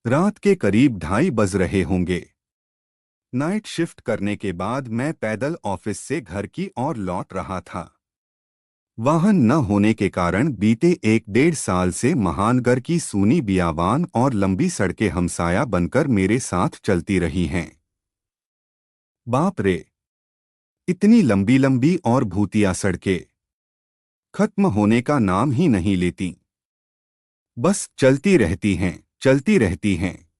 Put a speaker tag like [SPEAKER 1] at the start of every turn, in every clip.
[SPEAKER 1] रात के करीब 2:30 बज रहे होंगे। नाइट शिफ्ट करने के बाद मैं पैदल ऑफिस से घर की ओर लौट रहा था। वाहन न होने के कारण बीते 1 डेढ़ साल से महानगर की सूनी बियाबान और लंबी सड़कें हमसाया बनकर मेरे साथ चलती रही हैं। बाप रे! इतनी लंबी लंबी और भूतिया सड़कें खत्म होने का नाम ही नहीं लेती। बस चलती रहती हैं, चलती रहती हैं,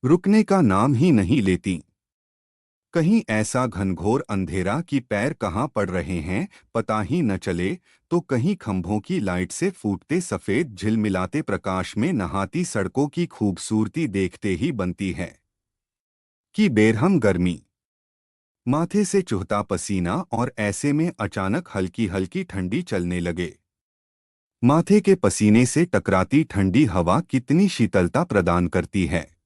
[SPEAKER 1] रुकने का नाम ही नहीं लेती। कहीं ऐसा घनघोर अंधेरा कि पैर कहाँ पड़ रहे हैं पता ही न चले, तो कहीं खंभों की लाइट से फूटते सफेद झिलमिलाते प्रकाश में नहाती सड़कों की खूबसूरती देखते ही बनती है कि बेरहम गर्मी, माथे से चुहता पसीना और ऐसे में अचानक हल्की हल्की ठंडी चलने लगे। माथे के पसीने से टकराती ठंडी हवा कितनी शीतलता प्रदान करती है।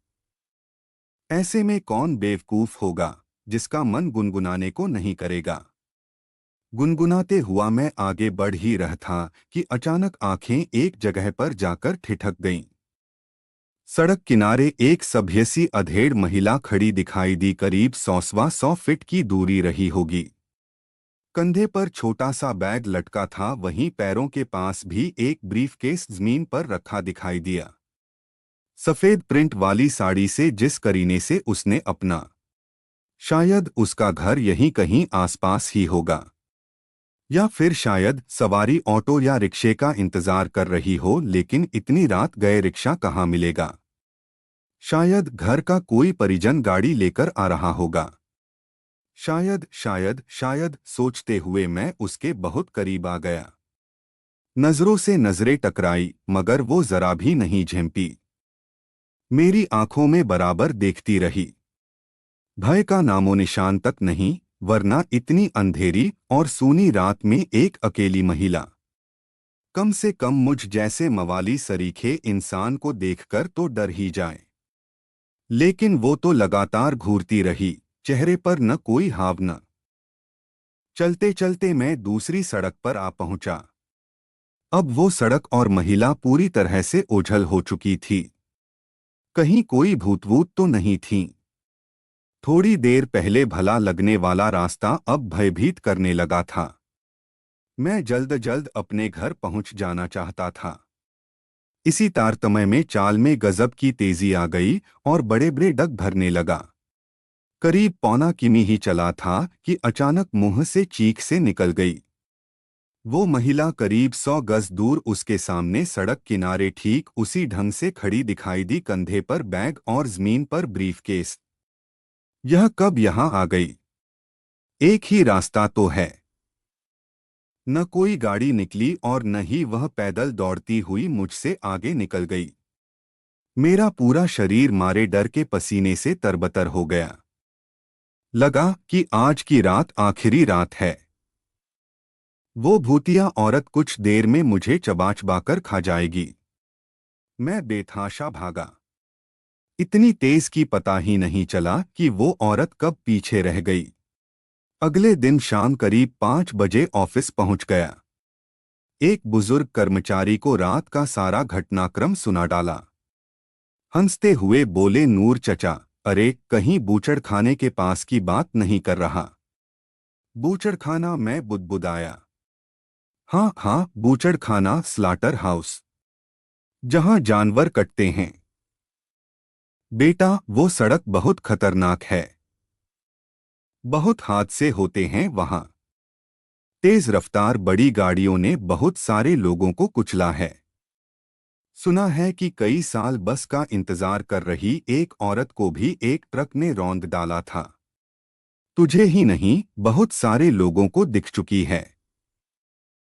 [SPEAKER 1] ऐसे में कौन बेवकूफ होगा जिसका मन गुनगुनाने को नहीं करेगा। गुनगुनाते हुआ मैं आगे बढ़ ही रहा था कि अचानक आंखें एक जगह पर जाकर ठिठक गईं। सड़क किनारे एक सभ्य सी अधेड़ महिला खड़ी दिखाई दी। करीब 100 फीट की दूरी रही होगी। कंधे पर छोटा सा बैग लटका था, वहीं पैरों के पास भी एक ब्रीफकेस जमीन पर रखा दिखाई दिया। सफेद प्रिंट वाली साड़ी से जिस करीने से उसने अपना, शायद उसका घर यहीं कहीं आसपास ही होगा, या फिर शायद सवारी ऑटो या रिक्शे का इंतजार कर रही हो। लेकिन इतनी रात गए रिक्शा कहाँ मिलेगा? शायद घर का कोई परिजन गाड़ी लेकर आ रहा होगा। शायद शायद शायद सोचते हुए मैं उसके बहुत करीब आ गया। नजरों से नजरें टकराई, मगर वो जरा भी नहीं झेंपी। मेरी आंखों में बराबर देखती रही। भय का नामो निशान तक नहीं, वरना इतनी अंधेरी और सूनी रात में एक अकेली महिला, कम से कम मुझ जैसे मवाली सरीखे इंसान को देखकर तो डर ही जाए। लेकिन वो तो लगातार घूरती रही, चेहरे पर न कोई हाव न। चलते चलते मैं दूसरी सड़क पर आ पहुंचा। अब वो सड़क और महिला पूरी तरह से ओझल हो चुकी थी। कहीं कोई भूत-वूत तो नहीं थी। थोड़ी देर पहले भला लगने वाला रास्ता अब भयभीत करने लगा था। मैं जल्द जल्द अपने घर पहुंच जाना चाहता था। इसी तारतम्य में चाल में गजब की तेजी आ गई और बड़े बड़े डग भरने लगा। करीब पौना किमी ही चला था कि अचानक मुंह से चीख से निकल गई। वो महिला करीब 100 गज दूर उसके सामने सड़क किनारे ठीक उसी ढंग से खड़ी दिखाई दी, कंधे पर बैग और जमीन पर ब्रीफकेस। यह कब यहाँ आ गई? एक ही रास्ता तो है। न कोई गाड़ी निकली और न ही वह पैदल दौड़ती हुई मुझसे आगे निकल गई। मेरा पूरा शरीर मारे डर के पसीने से तरबतर हो गया। लगा कि आज की रात आखिरी रात है। वो भूतिया औरत कुछ देर में मुझे चबा-चबाकर खा जाएगी। मैं बेतहाशा भागा। इतनी तेज कि पता ही नहीं चला कि वो औरत कब पीछे रह गई। अगले दिन शाम करीब 5 बजे ऑफिस पहुंच गया। एक बुजुर्ग कर्मचारी को रात का सारा घटनाक्रम सुना डाला। हंसते हुए बोले, नूर चचा, अरे कहीं बूचड़खाने के पास की बात नहीं कर रहा? बूचड़खाना? मैं बुदबुदाया। हाँ हाँ, बूचड़खाना, स्लाटर हाउस, जहां जानवर कटते हैं। बेटा, वो सड़क बहुत खतरनाक है। बहुत हादसे होते हैं वहां। तेज रफ्तार बड़ी गाड़ियों ने बहुत सारे लोगों को कुचला है। सुना है कि कई साल बस का इंतजार कर रही एक औरत को भी एक ट्रक ने रौंद डाला था। तुझे ही नहीं, बहुत सारे लोगों को दिख चुकी है।